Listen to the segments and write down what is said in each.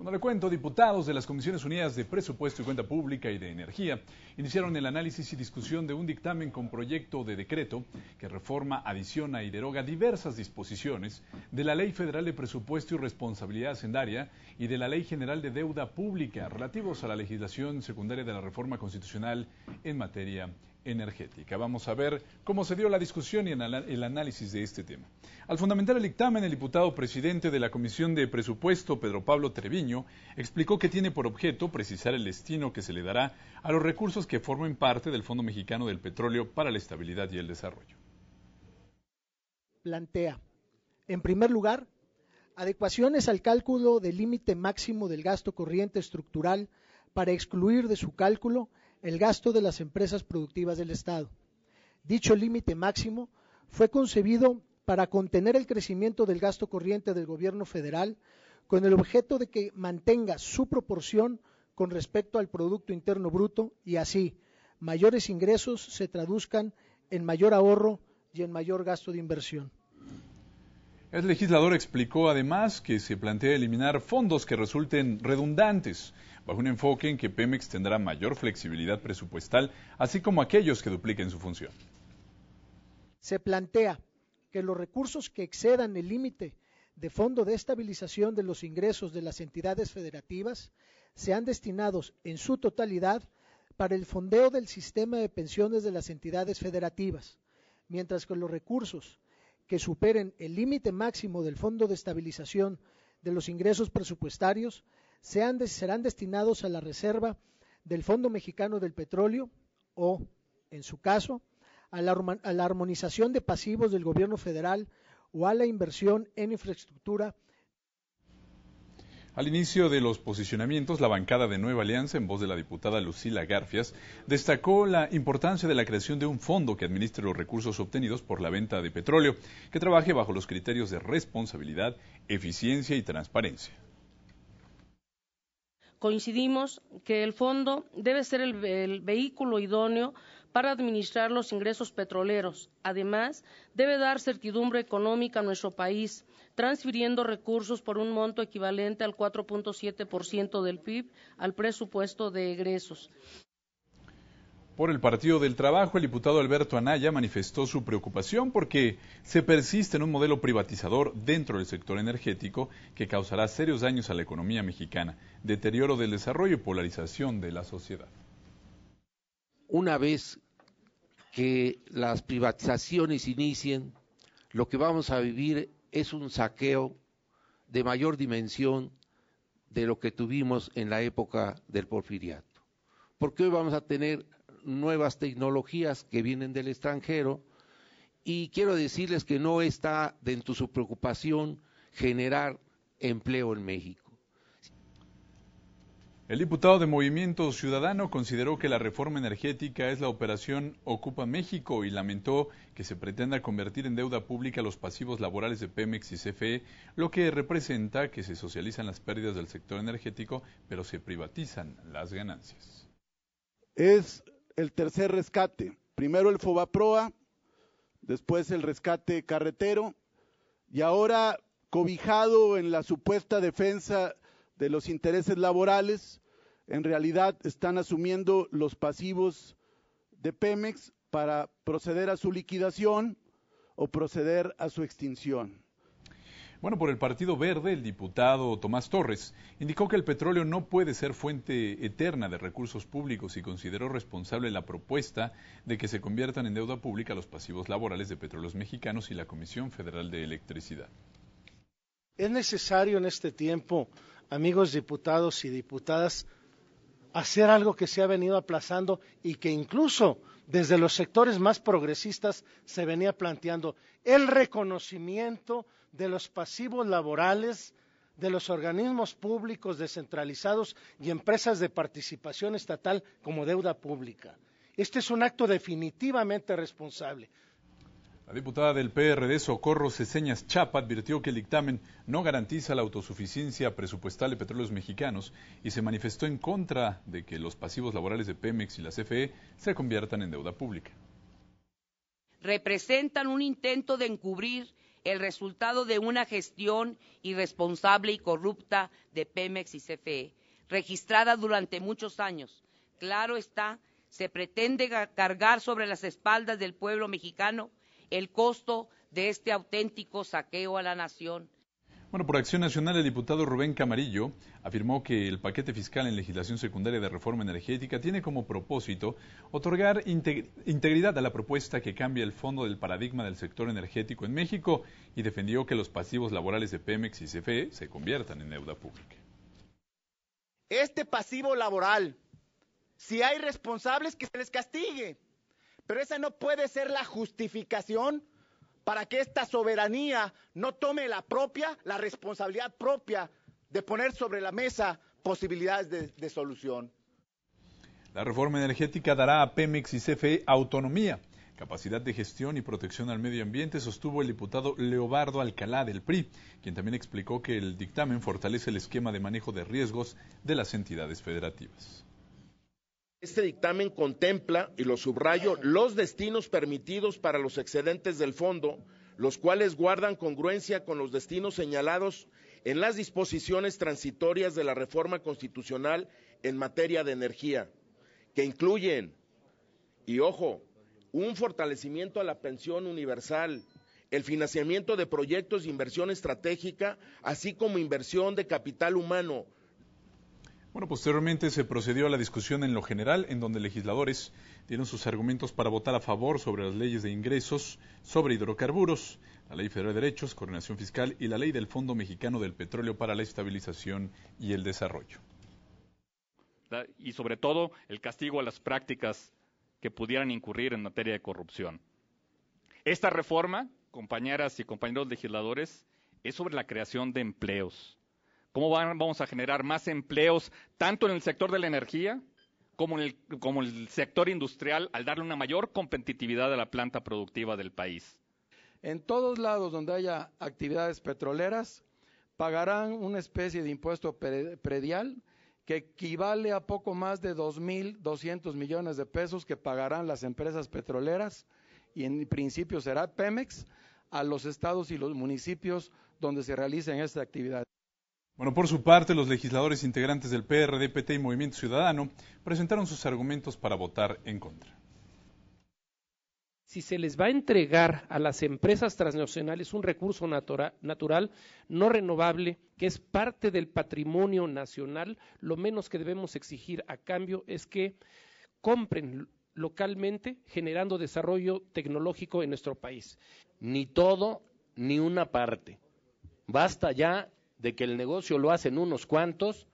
Bueno, le cuento, diputados de las Comisiones Unidas de Presupuesto y Cuenta Pública y de Energía iniciaron el análisis y discusión de un dictamen con proyecto de decreto que reforma, adiciona y deroga diversas disposiciones de la Ley Federal de Presupuesto y Responsabilidad Hacendaria y de la Ley General de Deuda Pública relativos a la legislación secundaria de la reforma constitucional en materia energética. Vamos a ver cómo se dio la discusión y el análisis de este tema. Al fundamentar el dictamen, el diputado presidente de la Comisión de Presupuesto, Pedro Pablo Treviño, explicó que tiene por objeto precisar el destino que se le dará a los recursos que formen parte del Fondo Mexicano del Petróleo para la Estabilidad y el Desarrollo. Plantea, en primer lugar, adecuaciones al cálculo del límite máximo del gasto corriente estructural para excluir de su cálculo el gasto de las empresas productivas del Estado. Dicho límite máximo fue concebido para contener el crecimiento del gasto corriente del gobierno federal con el objeto de que mantenga su proporción con respecto al Producto Interno Bruto y así mayores ingresos se traduzcan en mayor ahorro y en mayor gasto de inversión. El legislador explicó además que se plantea eliminar fondos que resulten redundantes, bajo un enfoque en que Pemex tendrá mayor flexibilidad presupuestal, así como aquellos que dupliquen su función. Se plantea que los recursos que excedan el límite de fondo de estabilización de los ingresos de las entidades federativas sean destinados en su totalidad para el fondeo del sistema de pensiones de las entidades federativas, mientras que los recursos que superen el límite máximo del fondo de estabilización de los ingresos presupuestarios serán destinados a la reserva del Fondo Mexicano del Petróleo o, en su caso, a la armonización de pasivos del gobierno federal o a la inversión en infraestructura. Al inicio de los posicionamientos, la bancada de Nueva Alianza, en voz de la diputada Lucila Garfias, destacó la importancia de la creación de un fondo que administre los recursos obtenidos por la venta de petróleo, que trabaje bajo los criterios de responsabilidad, eficiencia y transparencia. Coincidimos que el fondo debe ser el vehículo idóneo para administrar los ingresos petroleros. Además, debe dar certidumbre económica a nuestro país, transfiriendo recursos por un monto equivalente al 4.7% del PIB al presupuesto de egresos. Por el Partido del Trabajo, el diputado Alberto Anaya manifestó su preocupación porque se persiste en un modelo privatizador dentro del sector energético que causará serios daños a la economía mexicana, deterioro del desarrollo y polarización de la sociedad. Una vez que las privatizaciones inicien, lo que vamos a vivir es un saqueo de mayor dimensión de lo que tuvimos en la época del Porfiriato. Porque hoy vamos a tener nuevas tecnologías que vienen del extranjero y quiero decirles que no está dentro de su preocupación generar empleo en México. El diputado de Movimiento Ciudadano consideró que la reforma energética es la operación Ocupa México y lamentó que se pretenda convertir en deuda pública los pasivos laborales de Pemex y CFE, lo que representa que se socializan las pérdidas del sector energético, pero se privatizan las ganancias. Es el tercer rescate, primero el Fobaproa, después el rescate carretero y ahora cobijado en la supuesta defensa de los intereses laborales, en realidad están asumiendo los pasivos de Pemex para proceder a su liquidación o proceder a su extinción. Bueno, por el Partido Verde, el diputado Tomás Torres indicó que el petróleo no puede ser fuente eterna de recursos públicos y consideró responsable la propuesta de que se conviertan en deuda pública los pasivos laborales de Petróleos Mexicanos y la Comisión Federal de Electricidad. Es necesario en este tiempo, amigos diputados y diputadas, hacer algo que se ha venido aplazando y que incluso desde los sectores más progresistas se venía planteando: el reconocimiento de los pasivos laborales de los organismos públicos descentralizados y empresas de participación estatal como deuda pública. Este es un acto definitivamente responsable. La diputada del PRD, Socorro Ceseñas Chapa, advirtió que el dictamen no garantiza la autosuficiencia presupuestal de Petróleos Mexicanos y se manifestó en contra de que los pasivos laborales de Pemex y la CFE se conviertan en deuda pública. Representan un intento de encubrir el resultado de una gestión irresponsable y corrupta de Pemex y CFE, registrada durante muchos años. Claro está, se pretende cargar sobre las espaldas del pueblo mexicano el costo de este auténtico saqueo a la nación. Bueno, por Acción Nacional, el diputado Rubén Camarillo afirmó que el paquete fiscal en legislación secundaria de reforma energética tiene como propósito otorgar integridad a la propuesta que cambia el fondo del paradigma del sector energético en México y defendió que los pasivos laborales de Pemex y CFE se conviertan en deuda pública. Este pasivo laboral, si hay responsables, que se les castigue, pero esa no puede ser la justificación para que esta soberanía no tome la responsabilidad propia de poner sobre la mesa posibilidades de solución. La reforma energética dará a Pemex y CFE autonomía, capacidad de gestión y protección al medio ambiente, sostuvo el diputado Leobardo Alcalá del PRI, quien también explicó que el dictamen fortalece el esquema de manejo de riesgos de las entidades federativas. Este dictamen contempla, y lo subrayo, los destinos permitidos para los excedentes del fondo, los cuales guardan congruencia con los destinos señalados en las disposiciones transitorias de la reforma constitucional en materia de energía, que incluyen, y ojo, un fortalecimiento a la pensión universal, el financiamiento de proyectos de inversión estratégica, así como inversión de capital humano. Bueno, posteriormente se procedió a la discusión en lo general, en donde legisladores dieron sus argumentos para votar a favor sobre las leyes de ingresos, sobre hidrocarburos, la Ley Federal de Derechos, Coordinación Fiscal y la Ley del Fondo Mexicano del Petróleo para la Estabilización y el Desarrollo. Y sobre todo el castigo a las prácticas que pudieran incurrir en materia de corrupción. Esta reforma, compañeras y compañeros legisladores, es sobre la creación de empleos. ¿Cómo vamos a generar más empleos tanto en el sector de la energía como en el sector industrial al darle una mayor competitividad a la planta productiva del país? En todos lados donde haya actividades petroleras pagarán una especie de impuesto predial que equivale a poco más de 2.200 millones de pesos que pagarán las empresas petroleras y en principio será Pemex a los estados y los municipios donde se realicen estas actividades. Bueno, por su parte, los legisladores integrantes del PRD, PT y Movimiento Ciudadano presentaron sus argumentos para votar en contra. Si se les va a entregar a las empresas transnacionales un recurso natural no renovable, que es parte del patrimonio nacional, lo menos que debemos exigir a cambio es que compren localmente, generando desarrollo tecnológico en nuestro país. Ni todo, ni una parte. Basta ya de que el negocio lo hacen unos cuantos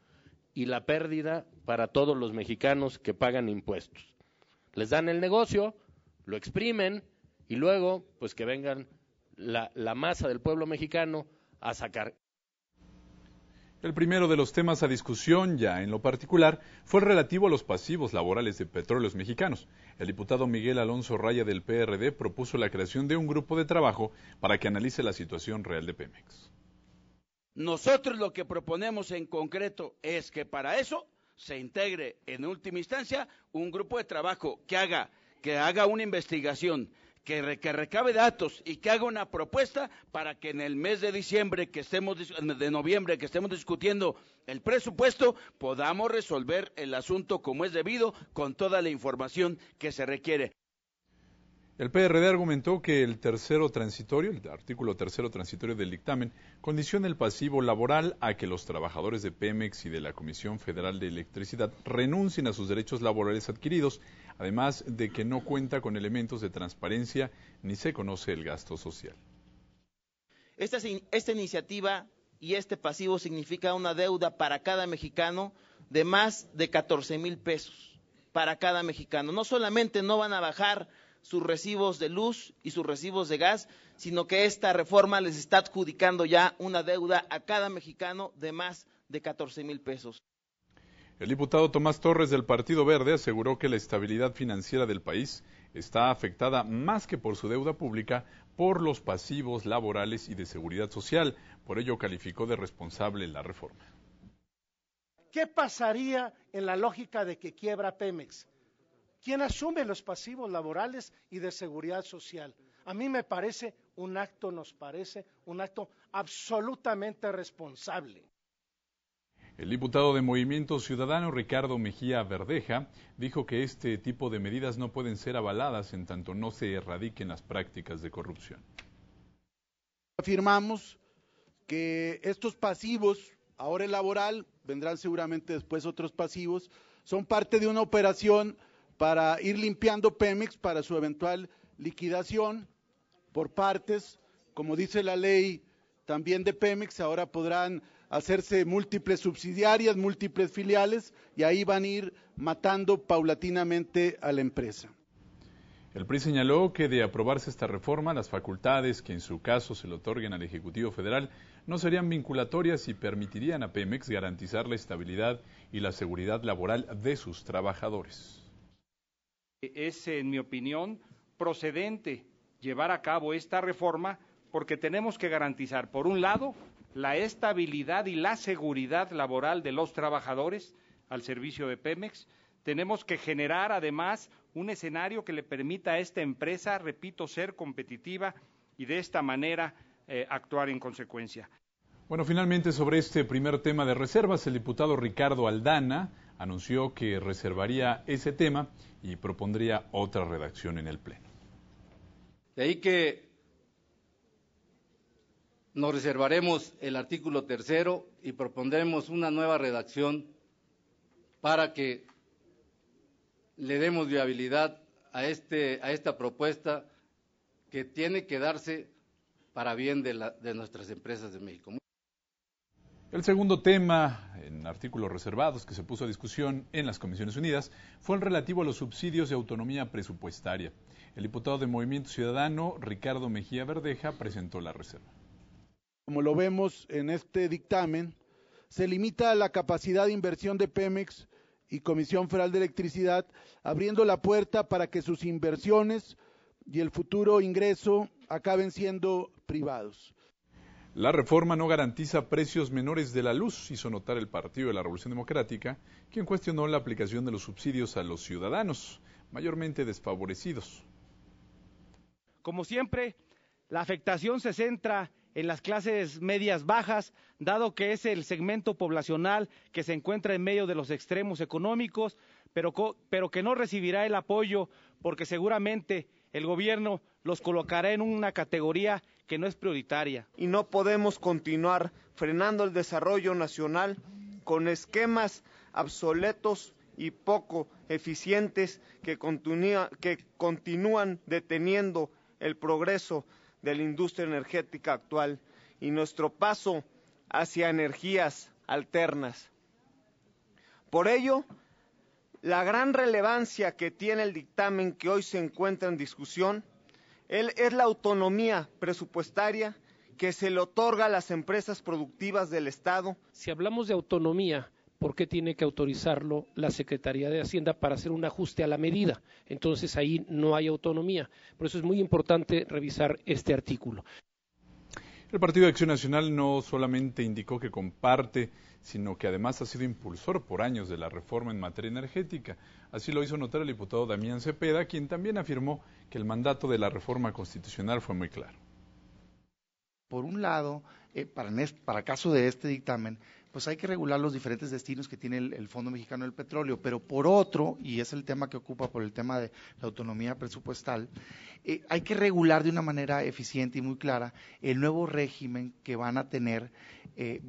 y la pérdida para todos los mexicanos que pagan impuestos. Les dan el negocio, lo exprimen y luego pues que vengan la masa del pueblo mexicano a sacar. El primero de los temas a discusión, ya en lo particular, fue el relativo a los pasivos laborales de Petróleos Mexicanos. El diputado Miguel Alonso Raya del PRD propuso la creación de un grupo de trabajo para que analice la situación real de Pemex. Nosotros lo que proponemos en concreto es que para eso se integre en última instancia un grupo de trabajo que haga una investigación, que recabe datos y que haga una propuesta para que en el mes de noviembre que estemos discutiendo el presupuesto podamos resolver el asunto como es debido con toda la información que se requiere. El PRD argumentó que el artículo tercero transitorio del dictamen condiciona el pasivo laboral a que los trabajadores de Pemex y de la Comisión Federal de Electricidad renuncien a sus derechos laborales adquiridos, además de que no cuenta con elementos de transparencia ni se conoce el gasto social. Esta iniciativa y este pasivo significa una deuda para cada mexicano de más de 14,000 pesos para cada mexicano. No solamente no van a bajar sus recibos de luz y sus recibos de gas, sino que esta reforma les está adjudicando ya una deuda a cada mexicano de más de 14,000 pesos. El diputado Tomás Torres del Partido Verde aseguró que la estabilidad financiera del país está afectada más que por su deuda pública, por los pasivos laborales y de seguridad social. Por ello calificó de responsable la reforma. ¿Qué pasaría en la lógica de que quiebra Pemex? ¿Quién asume los pasivos laborales y de seguridad social? A mí me parece un acto, nos parece, un acto absolutamente responsable. El diputado de Movimiento Ciudadano, Ricardo Mejía Verdeja, dijo que este tipo de medidas no pueden ser avaladas en tanto no se erradiquen las prácticas de corrupción. Afirmamos que estos pasivos, ahora el laboral, vendrán seguramente después otros pasivos, son parte de una operación para ir limpiando Pemex para su eventual liquidación por partes. Como dice la ley también de Pemex, ahora podrán hacerse múltiples subsidiarias, múltiples filiales, y ahí van a ir matando paulatinamente a la empresa. El PRI señaló que de aprobarse esta reforma, las facultades que en su caso se le otorguen al Ejecutivo Federal no serían vinculatorias y permitirían a Pemex garantizar la estabilidad y la seguridad laboral de sus trabajadores. Es, en mi opinión, procedente llevar a cabo esta reforma porque tenemos que garantizar, por un lado, la estabilidad y la seguridad laboral de los trabajadores al servicio de Pemex. Tenemos que generar, además, un escenario que le permita a esta empresa, repito, ser competitiva y de esta manera actuar en consecuencia. Bueno, finalmente sobre este primer tema de reservas, el diputado Ricardo Aldana anunció que reservaría ese tema y propondría otra redacción en el Pleno. De ahí que nos reservaremos el artículo 3º y propondremos una nueva redacción para que le demos viabilidad a esta propuesta que tiene que darse para bien de nuestras empresas de México. El segundo tema en artículos reservados que se puso a discusión en las Comisiones Unidas fue el relativo a los subsidios de autonomía presupuestaria. El diputado de Movimiento Ciudadano, Ricardo Mejía Verdeja, presentó la reserva. Como lo vemos en este dictamen, se limita la capacidad de inversión de Pemex y Comisión Federal de Electricidad, abriendo la puerta para que sus inversiones y el futuro ingreso acaben siendo privados. La reforma no garantiza precios menores de la luz, hizo notar el Partido de la Revolución Democrática, quien cuestionó la aplicación de los subsidios a los ciudadanos, mayormente desfavorecidos. Como siempre, la afectación se centra en las clases medias bajas, dado que es el segmento poblacional que se encuentra en medio de los extremos económicos, pero que no recibirá el apoyo porque seguramente el gobierno los colocará en una categoría que no es prioritaria. Y no podemos continuar frenando el desarrollo nacional con esquemas obsoletos y poco eficientes que continúan deteniendo el progreso de la industria energética actual y nuestro paso hacia energías alternas. Por ello, la gran relevancia que tiene el dictamen que hoy se encuentra en discusión es la autonomía presupuestaria que se le otorga a las empresas productivas del Estado. Si hablamos de autonomía, ¿por qué tiene que autorizarlo la Secretaría de Hacienda para hacer un ajuste a la medida? Entonces ahí no hay autonomía. Por eso es muy importante revisar este artículo. El Partido de Acción Nacional no solamente indicó que comparte, sino que además ha sido impulsor por años de la reforma en materia energética. Así lo hizo notar el diputado Damián Cepeda, quien también afirmó que el mandato de la reforma constitucional fue muy claro. Por un lado, para el caso de este dictamen, pues hay que regular los diferentes destinos que tiene el Fondo Mexicano del Petróleo, pero por otro, y es el tema que ocupa por el tema de la autonomía presupuestal, hay que regular de una manera eficiente y muy clara el nuevo régimen que van a tener el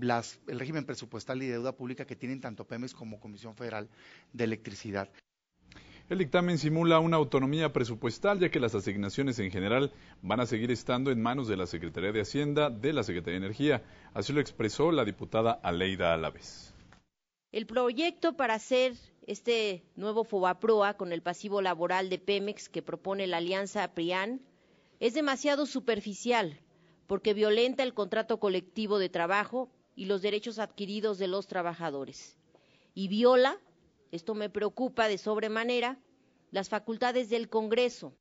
régimen presupuestal y de deuda pública que tienen tanto Pemex como Comisión Federal de Electricidad. El dictamen simula una autonomía presupuestal, ya que las asignaciones en general van a seguir estando en manos de la Secretaría de Hacienda, de la Secretaría de Energía. Así lo expresó la diputada Aleida Alavés. El proyecto para hacer este nuevo FOBAPROA con el pasivo laboral de Pemex que propone la alianza PRIAN es demasiado superficial porque violenta el contrato colectivo de trabajo y los derechos adquiridos de los trabajadores y viola, esto me preocupa de sobremanera, las facultades del Congreso.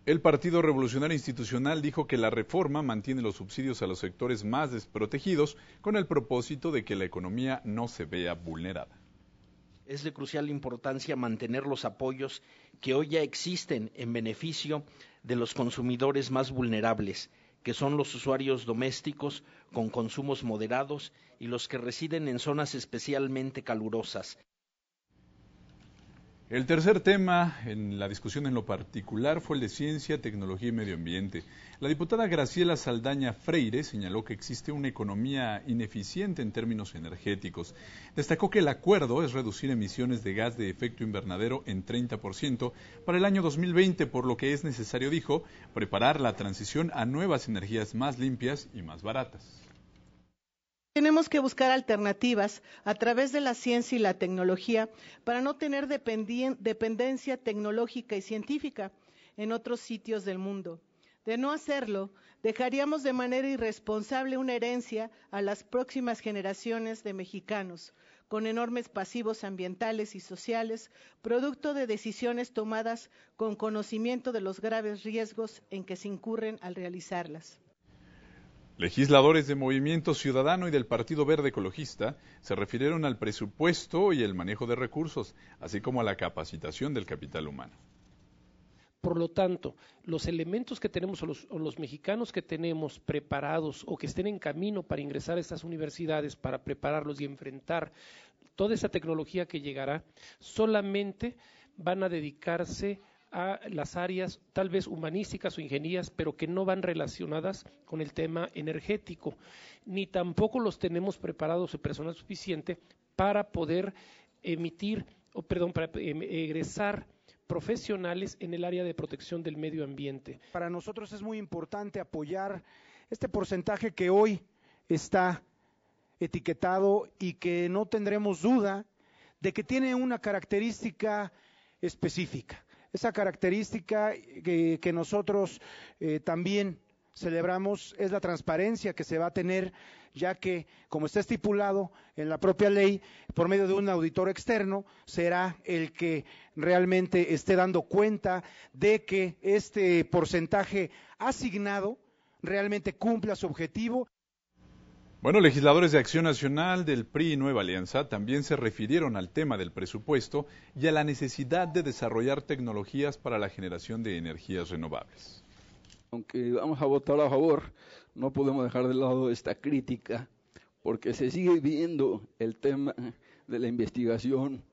El Partido Revolucionario Institucional dijo que la reforma mantiene los subsidios a los sectores más desprotegidos con el propósito de que la economía no se vea vulnerada. es de crucial importancia mantener los apoyos que hoy ya existen en beneficio de los consumidores más vulnerables, que son los usuarios domésticos con consumos moderados y los que residen en zonas especialmente calurosas. El tercer tema en la discusión en lo particular fue el de ciencia, tecnología y medio ambiente. La diputada Graciela Saldaña Freire señaló que existe una economía ineficiente en términos energéticos. Destacó que el acuerdo es reducir emisiones de gas de efecto invernadero en 30% para el año 2020, por lo que es necesario, dijo, preparar la transición a nuevas energías más limpias y más baratas. Tenemos que buscar alternativas a través de la ciencia y la tecnología para no tener dependencia tecnológica y científica en otros sitios del mundo. De no hacerlo, dejaríamos de manera irresponsable una herencia a las próximas generaciones de mexicanos, con enormes pasivos ambientales y sociales, producto de decisiones tomadas con conocimiento de los graves riesgos en que se incurren al realizarlas. Legisladores de Movimiento Ciudadano y del Partido Verde Ecologista se refirieron al presupuesto y el manejo de recursos, así como a la capacitación del capital humano. Por lo tanto, los elementos que tenemos o los mexicanos que tenemos preparados o que estén en camino para ingresar a estas universidades, para prepararlos y enfrentar toda esa tecnología que llegará, solamente van a dedicarse a las áreas tal vez humanísticas o ingenierías, pero que no van relacionadas con el tema energético, ni tampoco los tenemos preparados el personal suficiente para poder egresar profesionales en el área de protección del medio ambiente. Para nosotros es muy importante apoyar este porcentaje que hoy está etiquetado y que no tendremos duda de que tiene una característica específica. Esa característica que nosotros también celebramos es la transparencia que se va a tener, ya que, como está estipulado en la propia ley, por medio de un auditor externo, será el que realmente esté dando cuenta de que este porcentaje asignado realmente cumpla su objetivo. Bueno, legisladores de Acción Nacional, del PRI y Nueva Alianza también se refirieron al tema del presupuesto y a la necesidad de desarrollar tecnologías para la generación de energías renovables. Aunque vamos a votar a favor, no podemos dejar de lado esta crítica, porque se sigue viendo el tema de la investigación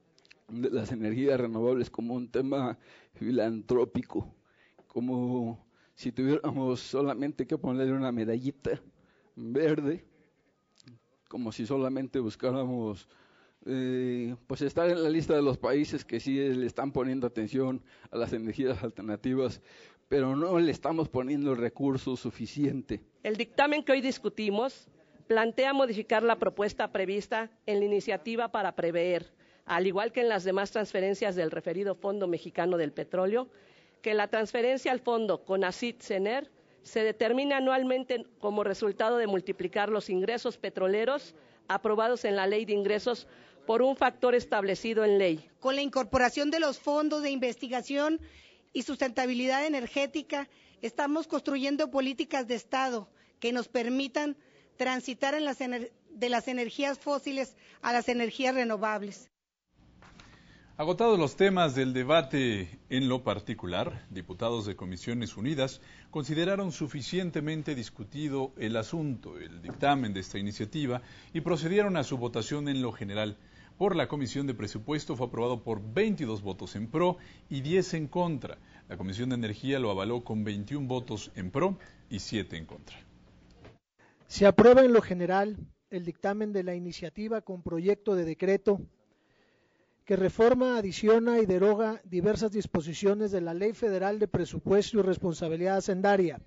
de las energías renovables como un tema filantrópico, como si tuviéramos solamente que ponerle una medallita verde, como si solamente buscáramos pues estar en la lista de los países que sí le están poniendo atención a las energías alternativas, pero no le estamos poniendo el recurso suficiente. El dictamen que hoy discutimos plantea modificar la propuesta prevista en la iniciativa para prever, al igual que en las demás transferencias del referido Fondo Mexicano del Petróleo, que la transferencia al fondo CONACYT-CENER se determina anualmente como resultado de multiplicar los ingresos petroleros aprobados en la Ley de Ingresos por un factor establecido en ley. Con la incorporación de los fondos de investigación y sustentabilidad energética, estamos construyendo políticas de Estado que nos permitan transitar de las energías fósiles a las energías renovables. Agotados los temas del debate en lo particular, diputados de Comisiones Unidas consideraron suficientemente discutido el asunto, el dictamen de esta iniciativa, y procedieron a su votación en lo general. Por la Comisión de Presupuesto fue aprobado por 22 votos en pro y 10 en contra. La Comisión de Energía lo avaló con 21 votos en pro y 7 en contra. Se aprueba en lo general el dictamen de la iniciativa con proyecto de decreto que reforma, adiciona y deroga diversas disposiciones de la Ley Federal de Presupuesto y Responsabilidad Hacendaria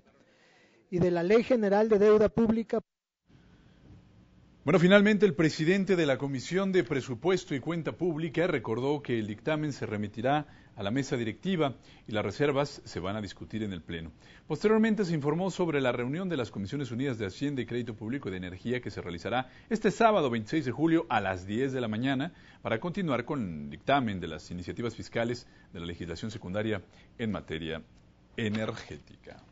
y de la Ley General de Deuda Pública. Bueno, finalmente el presidente de la Comisión de Presupuesto y Cuenta Pública recordó que el dictamen se remitirá a la mesa directiva y las reservas se van a discutir en el Pleno. Posteriormente se informó sobre la reunión de las Comisiones Unidas de Hacienda y Crédito Público y de Energía que se realizará este sábado 26 de julio a las 10 de la mañana para continuar con el dictamen de las iniciativas fiscales de la legislación secundaria en materia energética.